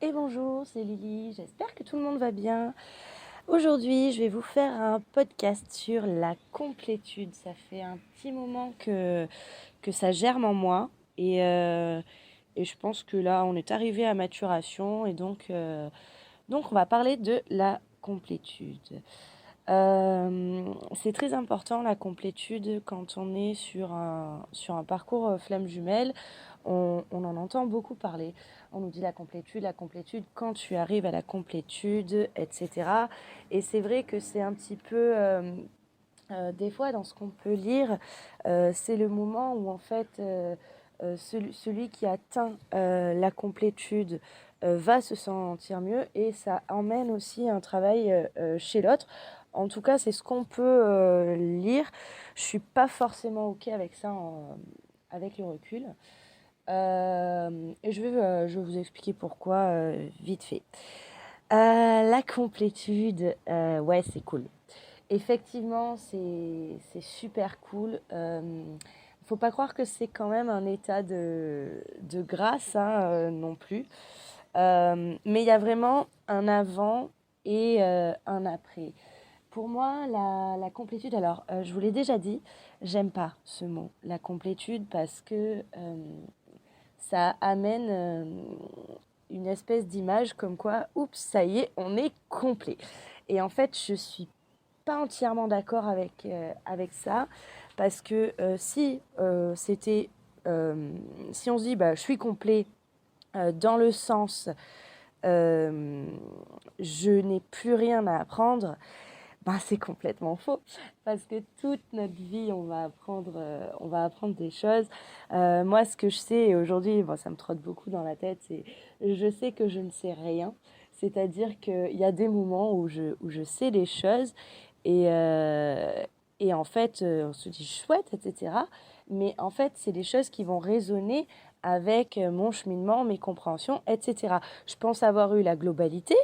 Et bonjour, c'est Lily, j'espère que tout le monde va bien. Aujourd'hui, je vais vous faire un podcast sur la complétude. Ça fait un petit moment que ça germe en moi et je pense que là, on est arrivé à maturation et donc on va parler de la complétude. C'est très important la complétude quand on est sur un parcours flamme jumelle. On en entend beaucoup parler. On nous dit la complétude, quand tu arrives à la complétude, etc. Et c'est vrai que c'est un petit peu, des fois dans ce qu'on peut lire, c'est le moment où en fait celui qui atteint la complétude va se sentir mieux et ça emmène aussi un travail chez l'autre. En tout cas, c'est ce qu'on peut lire. Je suis pas forcément OK avec ça avec le recul. Je vais vous expliquer pourquoi vite fait. La complétude, ouais, c'est cool. Effectivement, c'est super cool. Faut pas croire que c'est quand même un état de grâce hein, non plus. Mais il y a vraiment un avant et un après. Pour moi, la complétude, alors je vous l'ai déjà dit, j'aime pas ce mot, la complétude, parce que ça amène une espèce d'image comme quoi, oups, ça y est, on est complet. Et en fait, je suis pas entièrement d'accord avec ça, parce que si on se dit, bah, je suis complet dans le sens, euh, je n'ai plus rien à apprendre, bah, c'est complètement faux parce que toute notre vie, on va apprendre des choses. Moi, ce que je sais et aujourd'hui, bon, ça me trotte beaucoup dans la tête, c'est je sais que je ne sais rien. C'est-à-dire qu'il y a des moments où je sais des choses et, euh, et en fait, on se dit chouette, etc. Mais en fait, c'est des choses qui vont résonner avec mon cheminement, mes compréhensions, etc. Je pense avoir eu la globalité.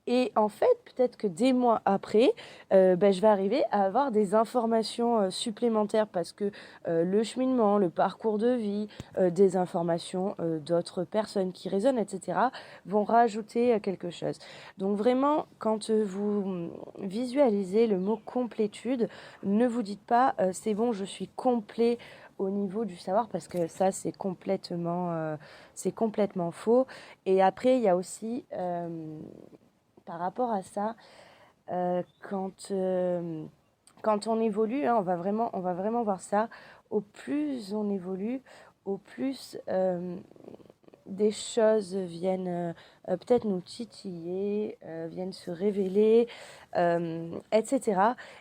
Et en fait, peut-être que des mois après, je vais arriver à avoir des informations supplémentaires parce que le cheminement, le parcours de vie, des informations d'autres personnes qui résonnent, etc., vont rajouter quelque chose. Donc vraiment, quand vous visualisez le mot complétude, ne vous dites pas c'est bon, je suis complet au niveau du savoir parce que ça c'est complètement faux. Et après il y a aussi par rapport à ça euh, quand, euh, quand on évolue, hein, on va vraiment voir ça. Au plus on évolue, au plus des choses viennent peut-être nous titiller, viennent se révéler, etc.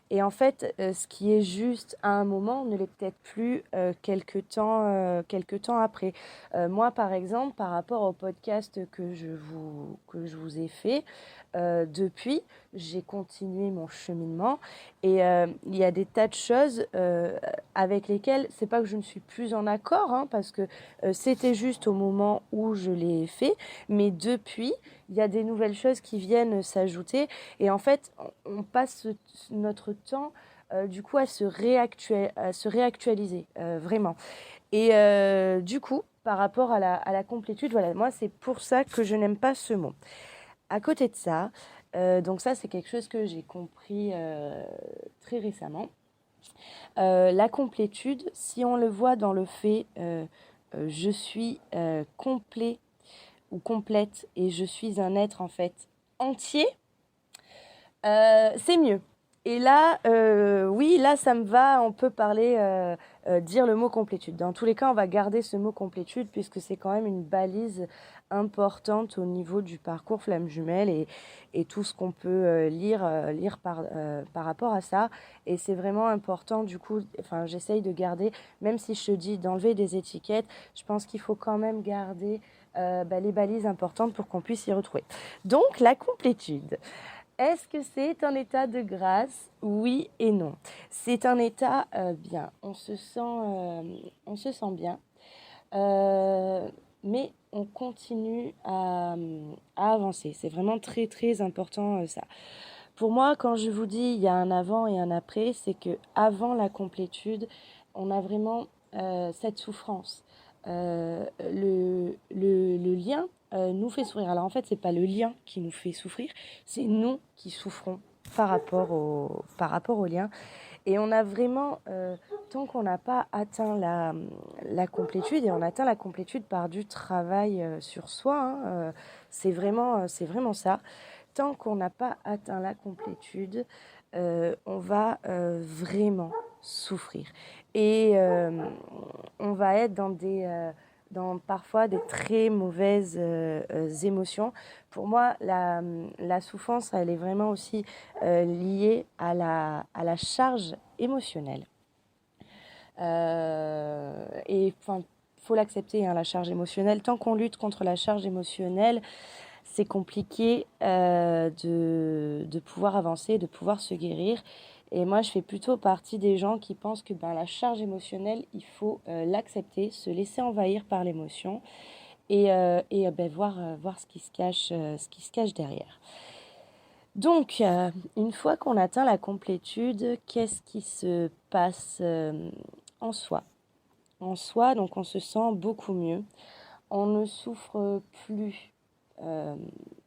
Et en fait, ce qui est juste à un moment ne l'est peut-être plus quelque temps après. Moi, par exemple, par rapport au podcast que je vous ai fait, depuis, j'ai continué mon cheminement et il y a des tas de choses avec lesquelles c'est pas que je ne suis plus en accord, hein, parce que c'était juste au moment où je l'ai fait, mais depuis, il y a des nouvelles choses qui viennent s'ajouter et en fait, on passe notre temps du coup à se réactualiser, vraiment. Et du coup, par rapport à la complétude, voilà, moi c'est pour ça que je n'aime pas ce mot. À côté de ça, donc ça c'est quelque chose que j'ai compris très récemment. La complétude, si on le voit dans le fait je suis complet ou complète et je suis un être en fait entier, c'est mieux. Et là, oui, là, ça me va. On peut parler, dire le mot complétude. Dans tous les cas, on va garder ce mot complétude puisque c'est quand même une balise importante au niveau du parcours flamme jumelle et tout ce qu'on peut lire par rapport à ça. Et c'est vraiment important. Du coup, enfin, j'essaye de garder, même si je te dis d'enlever des étiquettes, je pense qu'il faut quand même garder les balises importantes pour qu'on puisse y retrouver. Donc, la complétude. Est-ce que c'est un état de grâce? Oui et non. C'est un état bien. On se sent bien, euh, mais on continue à avancer. C'est vraiment très très important ça. Pour moi, quand je vous dis il y a un avant et un après, c'est que avant la complétude, on a vraiment cette souffrance. le lien nous fait souffrir. Alors en fait, c'est pas le lien qui nous fait souffrir, c'est nous qui souffrons par rapport au lien. Et on a vraiment, tant qu'on n'a pas atteint la complétude, et on atteint la complétude par du travail sur soi, hein, c'est vraiment ça. Tant qu'on n'a pas atteint la complétude, on va vraiment souffrir. Et on va être dans parfois des très mauvaises émotions. Pour moi, la souffrance, elle est vraiment aussi liée à la charge émotionnelle. Et enfin, faut l'accepter, hein, la charge émotionnelle. Tant qu'on lutte contre la charge émotionnelle, c'est compliqué de pouvoir avancer, de pouvoir se guérir. Et moi, je fais plutôt partie des gens qui pensent que la charge émotionnelle, il faut l'accepter, se laisser envahir par l'émotion et voir ce qui se cache derrière. Donc, une fois qu'on atteint la complétude, qu'est-ce qui se passe en soi? En soi, donc on se sent beaucoup mieux. On ne souffre plus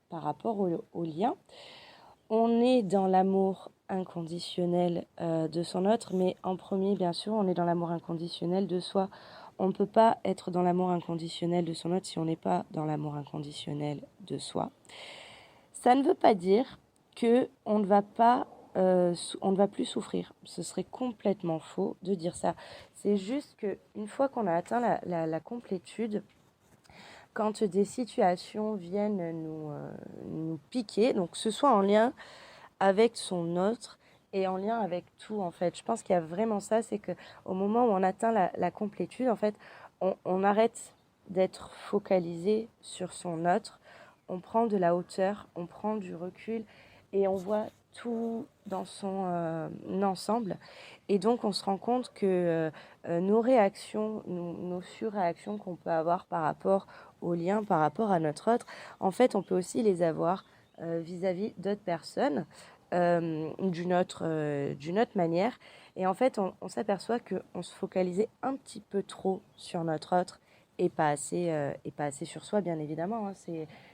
par rapport au lien. On est dans l'amour inconditionnel de son autre, mais en premier, bien sûr, on est dans l'amour inconditionnel de soi. On ne peut pas être dans l'amour inconditionnel de son autre si on n'est pas dans l'amour inconditionnel de soi. Ça ne veut pas dire qu'on ne va pas, on ne va plus souffrir. Ce serait complètement faux de dire ça. C'est juste qu'une fois qu'on a atteint la complétude, quand des situations viennent nous piquer, donc que ce soit en lien avec son autre et en lien avec tout, en fait. Je pense qu'il y a vraiment ça, c'est qu'au moment où on atteint la complétude, en fait, on arrête d'être focalisé sur son autre, on prend de la hauteur, on prend du recul et on voit tout dans son ensemble. Et donc, on se rend compte que nos réactions, nos surréactions qu'on peut avoir par rapport au lien, par rapport à notre autre, en fait, on peut aussi les avoir vis-à-vis d'autres personnes d'une autre manière. Et en fait, on s'aperçoit qu'on se focalisait un petit peu trop sur notre autre et et pas assez sur soi, bien évidemment. Hein.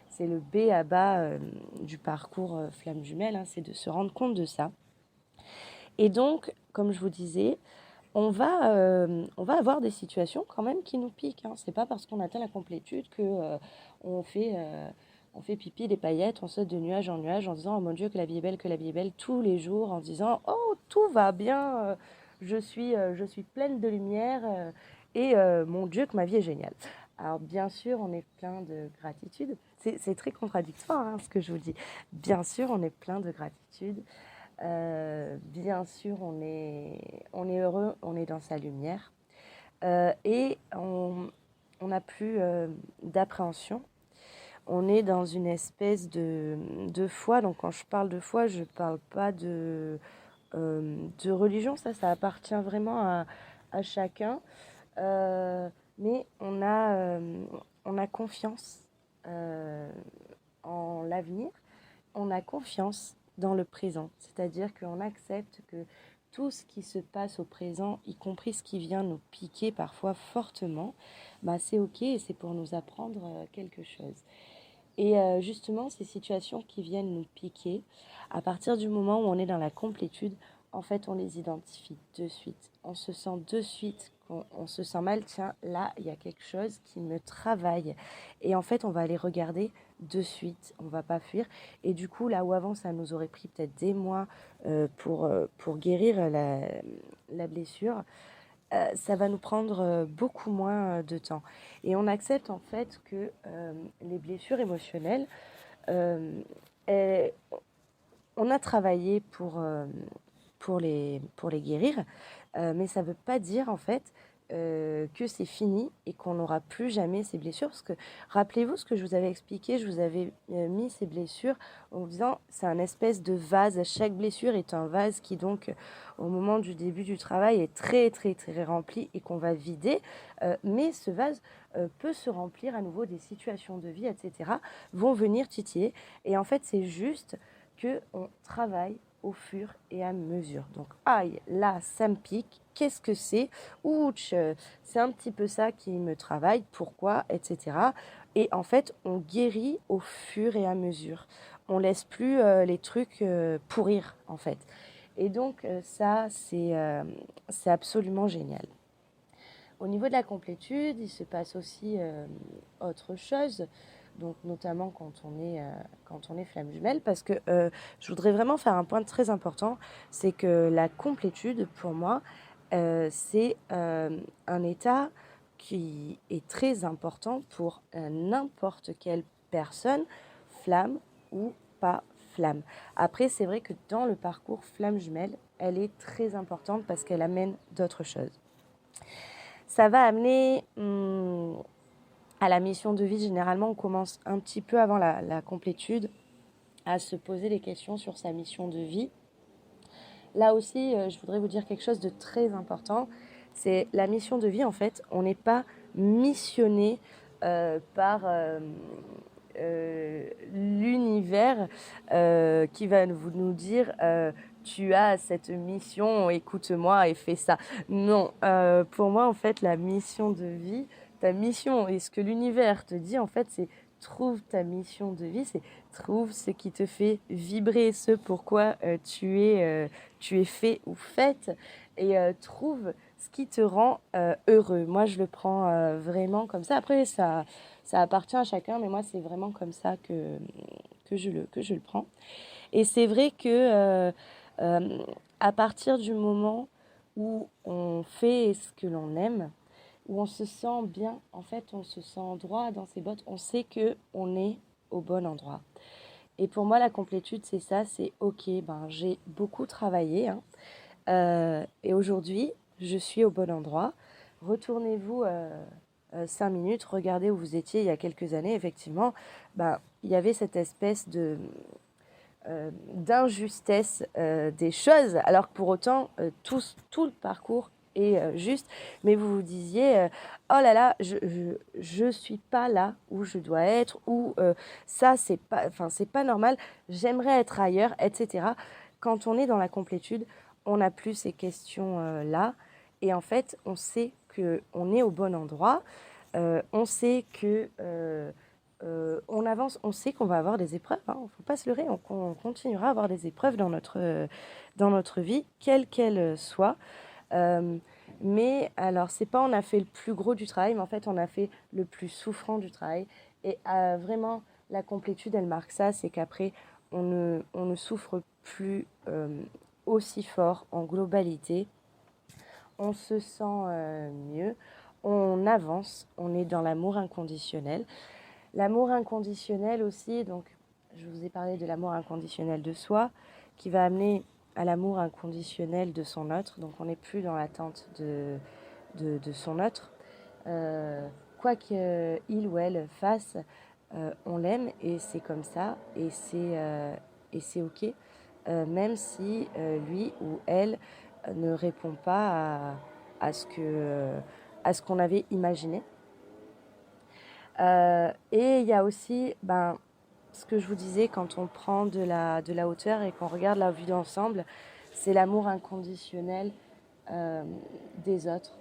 C'est le B à bas du parcours flamme jumelle, hein, c'est de se rendre compte de ça. Et donc, comme je vous disais, on va avoir des situations quand même qui nous piquent. Hein. C'est pas parce qu'on atteint la complétude que on fait, euh, on fait pipi des paillettes, on saute de nuage en nuage en disant oh mon Dieu que la vie est belle, que la vie est belle tous les jours, en disant oh tout va bien, je suis pleine de lumière et mon Dieu que ma vie est géniale. Alors bien sûr, on est plein de gratitude. C'est très contradictoire hein, ce que je vous dis. Bien sûr, on est plein de gratitude. Bien sûr, on est heureux, on est dans sa lumière et on n'a plus d'appréhension. On est dans une espèce de foi. Donc, quand je parle de foi, je ne parle pas de religion. Ça appartient vraiment à chacun. Mais on a confiance en l'avenir. On a confiance dans le présent. C'est-à-dire qu'on accepte que tout ce qui se passe au présent, y compris ce qui vient nous piquer parfois fortement, c'est ok et c'est pour nous apprendre quelque chose. Et justement, ces situations qui viennent nous piquer, à partir du moment où on est dans la complétude, en fait, on les identifie de suite. On se sent de suite, on se sent mal, tiens, là, il y a quelque chose qui me travaille. Et en fait, on va aller regarder de suite, on va pas fuir. Et du coup, là où avant, ça nous aurait pris peut-être des mois pour guérir la blessure, ça va nous prendre beaucoup moins de temps. Et on accepte en fait que les blessures émotionnelles, euh, elles- on a travaillé pour les guérir, mais ça ne veut pas dire en fait que c'est fini et qu'on n'aura plus jamais ces blessures. Parce que rappelez-vous ce que je vous avais expliqué, je vous avais mis ces blessures en vous disant c'est un espèce de vase. Chaque blessure est un vase qui donc au moment du début du travail est très très très rempli et qu'on va vider. Mais ce vase peut se remplir à nouveau, des situations de vie, etc. vont venir titiller. Et en fait c'est juste qu'on travaille au fur et à mesure. Donc, aïe, là, ça me pique. Qu'est-ce que c'est? Ouch, c'est un petit peu ça qui me travaille. Pourquoi? Etc. Et en fait, on guérit au fur et à mesure. On laisse plus les trucs pourrir, en fait. Et donc, ça, c'est absolument génial. Au niveau de la complétude, il se passe aussi autre chose, donc notamment quand on est flamme jumelle, parce que je voudrais vraiment faire un point très important, c'est que la complétude, pour moi, c'est un état qui est très important pour n'importe quelle personne, flamme ou pas flamme. Après, c'est vrai que dans le parcours flamme jumelle, elle est très importante parce qu'elle amène d'autres choses. Ça va amener à la mission de vie. Généralement, on commence un petit peu avant la complétude à se poser des questions sur sa mission de vie. Là aussi, je voudrais vous dire quelque chose de très important. C'est la mission de vie, en fait, on n'est pas missionné par l'univers qui va nous dire tu as cette mission, écoute-moi et fais ça. Non, pour moi, en fait, la mission de vie, ta mission et ce que l'univers te dit, en fait, c'est trouve ta mission de vie, c'est trouve ce qui te fait vibrer, ce pourquoi tu es fait ou faite, et trouve ce qui te rend heureux. Moi, je le prends vraiment comme ça. Après, ça appartient à chacun, mais moi, c'est vraiment comme ça que je le prends. Et c'est vrai que à partir du moment où on fait ce que l'on aime, où on se sent bien, en fait, on se sent droit dans ses bottes, on sait qu'on est au bon endroit. Et pour moi, la complétude, c'est ça, c'est ok, ben, j'ai beaucoup travaillé, hein, et aujourd'hui, je suis au bon endroit. Retournez-vous 5 minutes, regardez où vous étiez il y a quelques années, effectivement, ben, il y avait cette espèce d'injustesse des choses, alors que pour autant, tout le parcours est juste, mais vous vous disiez, oh là là, je suis pas là où je dois être, ou ça, c'est pas normal, j'aimerais être ailleurs, etc. Quand on est dans la complétude, on n'a plus ces questions-là, et en fait, on sait qu'on est au bon endroit, on sait que on avance, on sait qu'on va avoir des épreuves, hein, il ne faut pas se leurrer, on continuera à avoir des épreuves dans notre vie, quelle qu'elle soit. Mais alors, c'est pas on a fait le plus gros du travail, mais en fait, on a fait le plus souffrant du travail. Et vraiment, la complétude, elle marque ça, c'est qu'après, on ne souffre plus aussi fort en globalité. On se sent mieux, on avance, on est dans l'amour inconditionnel. L'amour inconditionnel aussi, donc je vous ai parlé de l'amour inconditionnel de soi, qui va amener à l'amour inconditionnel de son autre. Donc on n'est plus dans l'attente de son autre. Quoi qu'il ou elle fasse, on l'aime et c'est comme ça et c'est ok. Même si lui ou elle ne répond pas à ce qu'on avait imaginé. Et il y a aussi ce que je vous disais, quand on prend de la hauteur et qu'on regarde la vie d'ensemble, c'est l'amour inconditionnel des autres.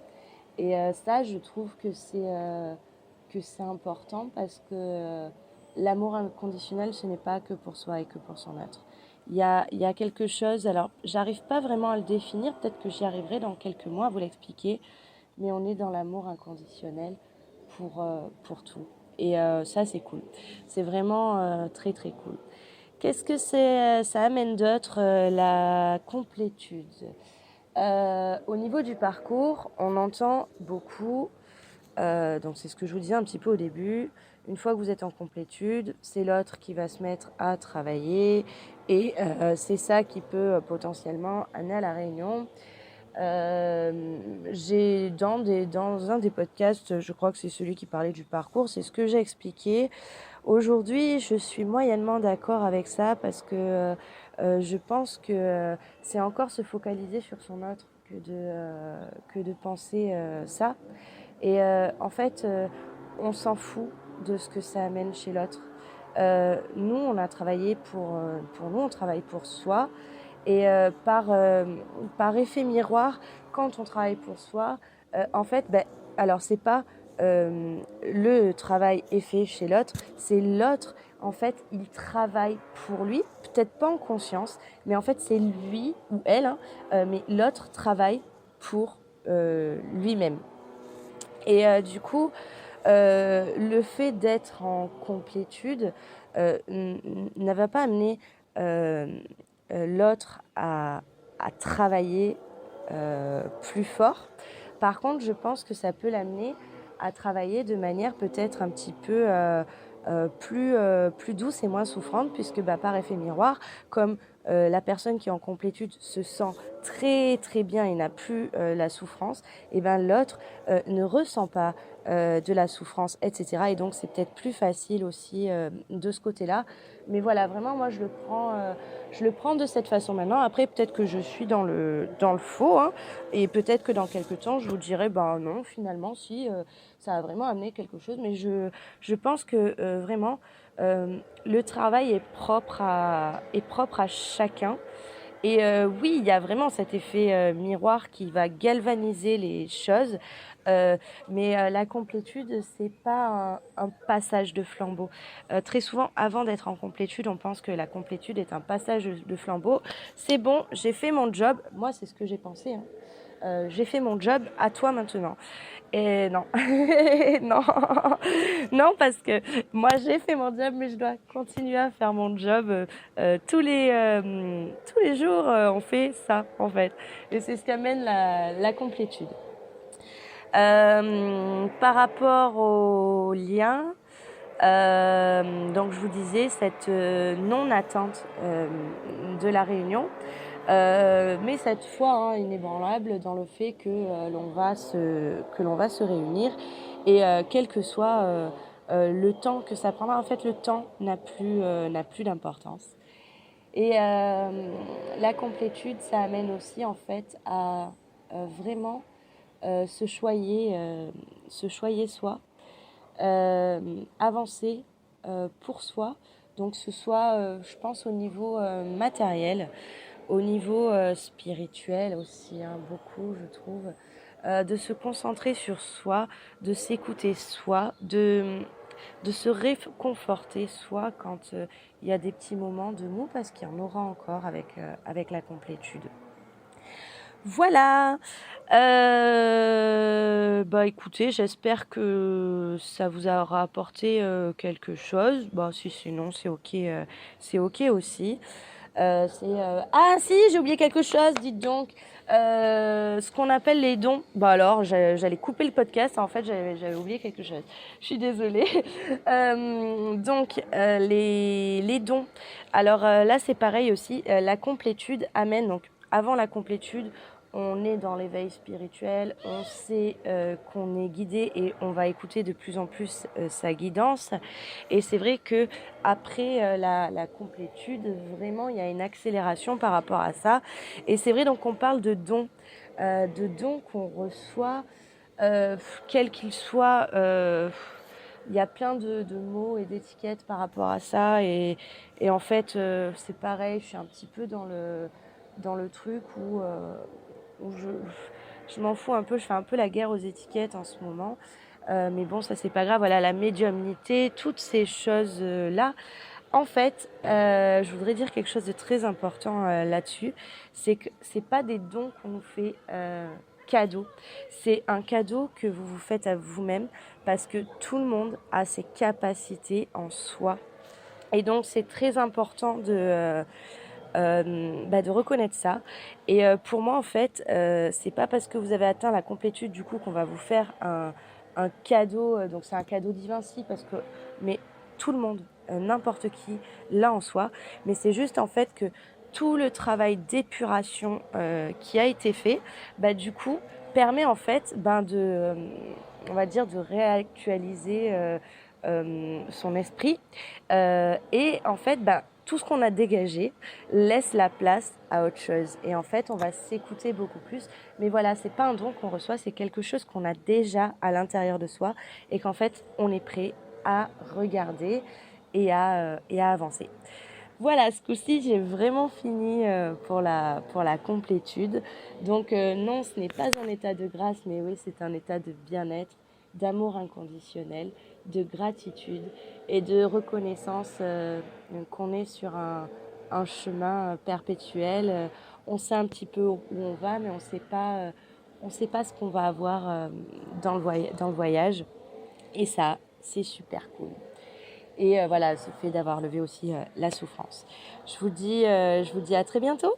Et ça, je trouve que c'est important parce que l'amour inconditionnel, ce n'est pas que pour soi et que pour son autre. Il y a quelque chose, alors j'arrive pas vraiment à le définir, peut-être que j'y arriverai dans quelques mois à vous l'expliquer, mais on est dans l'amour inconditionnel pour tout. Et ça, c'est cool. C'est vraiment très, très cool. Qu'est-ce que ça amène d'autre, la complétude? Au niveau du parcours, on entend beaucoup, donc c'est ce que je vous disais un petit peu au début, une fois que vous êtes en complétude, c'est l'autre qui va se mettre à travailler et c'est ça qui peut potentiellement amener à la réunion. J'ai dans un des podcasts, je crois que c'est celui qui parlait du parcours, c'est ce que j'ai expliqué. Aujourd'hui, je suis moyennement d'accord avec ça parce que je pense que c'est encore se focaliser sur son autre que de penser ça. Et en fait, on s'en fout de ce que ça amène chez l'autre. Nous, on a travaillé pour nous, on travaille pour soi. Et par effet miroir, quand on travaille pour soi, en fait, alors c'est pas le travail est fait chez l'autre, c'est l'autre, en fait, il travaille pour lui, peut-être pas en conscience, mais en fait, c'est lui ou elle, hein, mais l'autre travaille pour lui-même. Et du coup, le fait d'être en complétude ne va pas amener euh, l'autre à travailler plus fort. Par contre, je pense que ça peut l'amener à travailler de manière peut-être un petit peu plus douce et moins souffrante, puisque par effet miroir, comme la personne qui est en complétude se sent très très bien et n'a plus la souffrance, et l'autre ne ressent pas de la souffrance, etc. Et donc c'est peut-être plus facile aussi de ce côté-là. Mais voilà, vraiment, moi je le prends de cette façon maintenant. Après, peut-être que je suis dans le faux, hein, et peut-être que dans quelques temps, je vous dirai, non, finalement, si, ça a vraiment amené quelque chose. Mais je pense que vraiment, le travail est propre à chacun. Et oui, il y a vraiment cet effet miroir qui va galvaniser les choses. Mais la complétude, c'est pas un passage de flambeau. Très souvent, avant d'être en complétude, on pense que la complétude est un passage de flambeau. C'est bon, j'ai fait mon job. Moi, c'est ce que j'ai pensé, hein. J'ai fait mon job, à toi maintenant. Et non, non, non, parce que moi j'ai fait mon job, mais je dois continuer à faire mon job. Tous les jours, on fait ça, en fait. Et c'est ce qu'amène la complétude. Par rapport au lien, donc je vous disais cette non-attente de la réunion, mais cette foi inébranlable dans le fait que l'on va se réunir et quel que soit le temps que ça prendra, en fait le temps n'a plus d'importance. Et la complétude, ça amène aussi en fait à vraiment se choyer soi, avancer pour soi. Donc ce soit, je pense, au niveau matériel, au niveau spirituel aussi, hein, beaucoup, je trouve, de se concentrer sur soi, de s'écouter soi, de se réconforter soi quand il y a des petits moments de mou, parce qu'il y en aura encore avec la complétude. Voilà. Écoutez, j'espère que ça vous aura apporté quelque chose. Si sinon, c'est ok aussi. Ah si, j'ai oublié quelque chose, dites donc. Ce qu'on appelle les dons. Alors, j'allais couper le podcast. En fait, j'avais oublié quelque chose. Je suis désolée. Les dons. Alors là, c'est pareil aussi. La complétude amène, donc avant la complétude, on est dans l'éveil spirituel, on sait qu'on est guidé et on va écouter de plus en plus sa guidance. Et c'est vrai que après la complétude, vraiment, il y a une accélération par rapport à ça. Et c'est vrai, donc on parle de dons qu'on reçoit, quels qu'ils soient. Il y a plein de mots et d'étiquettes par rapport à ça. Et en fait, c'est pareil, je suis un petit peu dans le truc où je m'en fous un peu, je fais un peu la guerre aux étiquettes en ce moment. Mais bon, ça c'est pas grave. Voilà, la médiumnité, toutes ces choses-là. En fait, je voudrais dire quelque chose de très important là-dessus. C'est que c'est pas des dons qu'on nous fait cadeau. C'est un cadeau que vous vous faites à vous-même, parce que tout le monde a ses capacités en soi. Et donc, c'est très important de reconnaître ça. Et pour moi, en fait, c'est pas parce que vous avez atteint la complétude du coup qu'on va vous faire un cadeau. Donc c'est un cadeau divin, si, mais tout le monde, n'importe qui, l'a en soi. Mais c'est juste en fait que tout le travail d'épuration qui a été fait, du coup, permet en fait on va dire, de réactualiser son esprit. Et en fait, tout ce qu'on a dégagé laisse la place à autre chose. Et en fait, on va s'écouter beaucoup plus. Mais voilà, c'est pas un don qu'on reçoit, c'est quelque chose qu'on a déjà à l'intérieur de soi et qu'en fait, on est prêt à regarder et à avancer. Voilà, ce coup-ci, j'ai vraiment fini pour la complétude. Donc non, ce n'est pas un état de grâce, mais oui, c'est un état de bien-être, d'amour inconditionnel, de gratitude et de reconnaissance qu'on est sur un chemin perpétuel. On sait un petit peu où on va, mais on sait pas ce qu'on va avoir dans le voyage. Et ça, c'est super cool. Et voilà, ce fait d'avoir levé aussi la souffrance. Je vous dis à très bientôt.